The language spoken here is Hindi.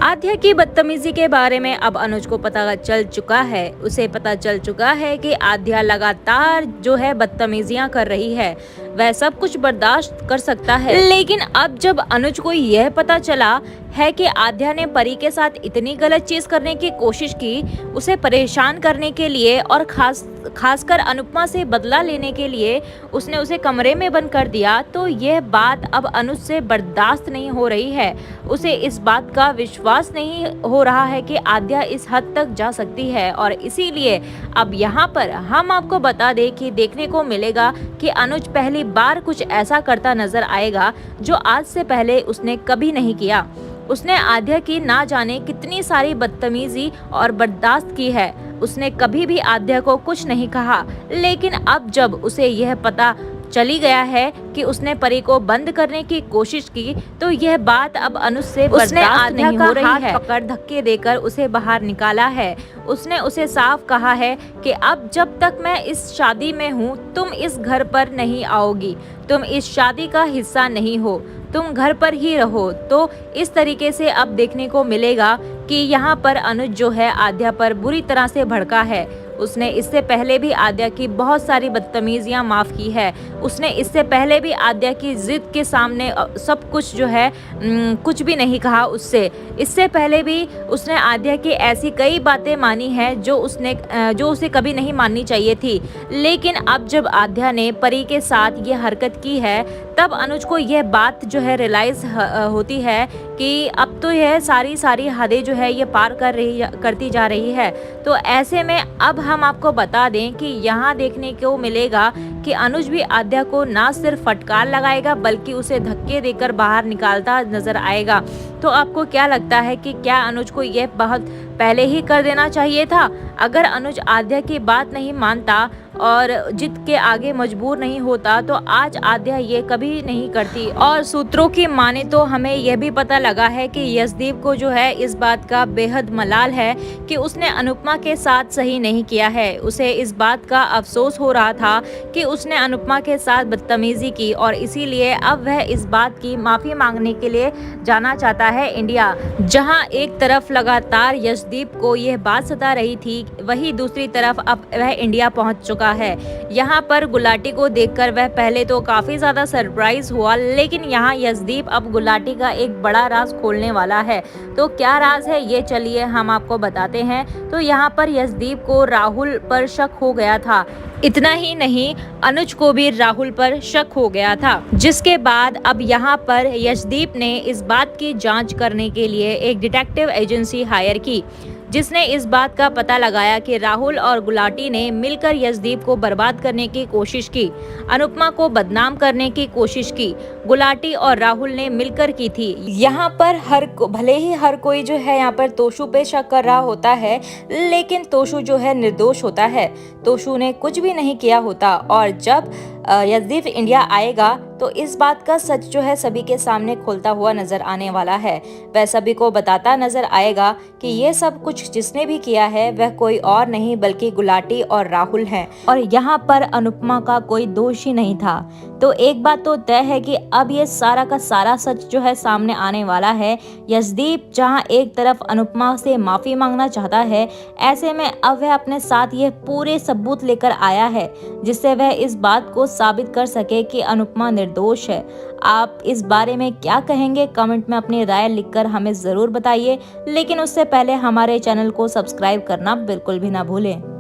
आध्या की बदतमीजी के बारे में अब अनुज को पता चल चुका है। उसे पता चल चुका है कि आध्या लगातार जो है बदतमीजियां कर रही है। वह सब कुछ बर्दाश्त कर सकता है, लेकिन अब जब अनुज को यह पता चला है कि आध्या ने परी के साथ इतनी गलत चीज करने की कोशिश की, उसे परेशान करने के लिए और खासकर अनुपमा से बदला लेने के लिए उसने उसे कमरे में बंद कर दिया, तो यह बात अब अनुज से बर्दाश्त नहीं हो रही है। उसे इस बात का विश्वास नहीं हो रहा है कि आध्या इस हद तक जा सकती है, और इसीलिए अब यहाँ पर हम आपको बता दें कि देखने को मिलेगा कि अनुज पहली बार कुछ ऐसा करता नजर आएगा जो आज से पहले उसने कभी नहीं किया। उसने आध्या की ना जाने कितनी सारी बदतमीजी और बर्दाश्त की है। उसने कभी भी आध्या को कुछ नहीं कहा, लेकिन अब जब उसे यह पता चली गया है कि उसने परी को बंद करने की कोशिश की, तो यह बात अब अनुज से उसने आध्या का हाथ पकड़ धक्के देकर उसे बाहर निकाला है। उसने उसे साफ कहा है कि अब जब तक मैं इस शादी में हूँ, तुम इस घर पर नहीं आओगी, तुम इस शादी का हिस्सा नहीं हो, तुम घर पर ही रहो। तो इस तरीके से अब देखने को मिलेगा कि यहाँ पर अनुज जो है आध्या पर बुरी तरह से भड़का है। उसने इससे पहले भी आध्या की बहुत सारी बदतमीजियां माफ की है। उसने इससे पहले भी आध्या की जिद के सामने सब कुछ जो है कुछ भी नहीं कहा उससे। इससे पहले भी उसने आध्या की ऐसी कई बातें मानी है जो उसे कभी नहीं माननी चाहिए थी। लेकिन अब जब आध्या ने परी के साथ ये हरकत की है, तब अनुज को यह बात जो है रियलाइज होती है कि अब तो यह सारी हदें जो है ये पार करती जा रही है। तो ऐसे में अब हम आपको बता दें कि यहाँ देखने को मिलेगा कि अनुज भी आध्या को ना सिर्फ फटकार लगाएगा, बल्कि उसे धक्के देकर बाहर निकालता नजर आएगा। तो आपको क्या लगता है कि क्या अनुज को यह बहुत पहले ही कर देना चाहिए था? अगर अनुज आध्या की बात नहीं मानता और जिद के आगे मजबूर नहीं होता, तो आज आध्या ये कभी नहीं करती। और सूत्रों की माने तो हमें यह भी पता लगा है कि यशदीप को जो है इस बात का बेहद मलाल है कि उसने अनुपमा के साथ सही नहीं किया है। उसे इस बात का अफसोस हो रहा था कि उसने अनुपमा के साथ बदतमीजी की, और इसीलिए अब वह इस बात की माफी मांगने के लिए जाना चाहता है इंडिया। जहां एक तरफ लगातार यशदीप को यह बात सता रही थी, वही दूसरी तरफ अब वह इंडिया पहुंच चुका है। यहाँ पर गुलाटी को देखकर वह पहले तो काफी ज्यादा सरप्राइज हुआ, लेकिन यहाँ यशदीप अब गुलाटी का एक बड़ा राज खोलने वाला है। तो क्या राज है ये चलिए हम आपको बताते हैं। तो यहाँ पर यशदीप को राहुल पर शक हो गया था। इतना ही नहीं, अनुज को भी राहुल पर शक हो गया था, जिसके बाद अब यहाँ पर यशदीप ने इस बात की जांच करने के लिए एक डिटेक्टिव एजेंसी हायर की, जिसने इस बात का पता लगाया कि राहुल और गुलाटी ने मिलकर यशदीप को बर्बाद करने की कोशिश की, अनुपमा को बदनाम करने की कोशिश की। गुलाटी और राहुल ने मिलकर की थी। यहाँ पर भले ही हर कोई जो है यहाँ पर तोशु पे शक कर रहा होता है, लेकिन तोशु जो है निर्दोष होता है। तोशु ने कुछ भी नहीं किया होता, और जब यशदीप इंडिया आएगा तो इस बात का सच जो है सभी के सामने खोलता हुआ नजर आने वाला है। वह सभी को बताता नजर आएगा कि ये सब कुछ जिसने भी किया है वह कोई और नहीं बल्कि गुलाटी और राहुल हैं, और यहाँ पर अनुपमा का कोई दोष ही नहीं था। तो एक बात तो तय है कि अब ये सारा का सारा सच जो है सामने आने वाला है। यशदीप जहाँ एक तरफ अनुपमा से माफी मांगना चाहता है, ऐसे में अब वह अपने साथ ये पूरे सबूत लेकर आया है, जिससे वह इस बात को साबित कर सके कि अनुपमा निर्दोष है। आप इस बारे में क्या कहेंगे? कमेंट में अपनी राय लिखकर हमें जरूर बताइए, लेकिन उससे पहले हमारे चैनल को सब्सक्राइब करना बिल्कुल भी ना भूलें।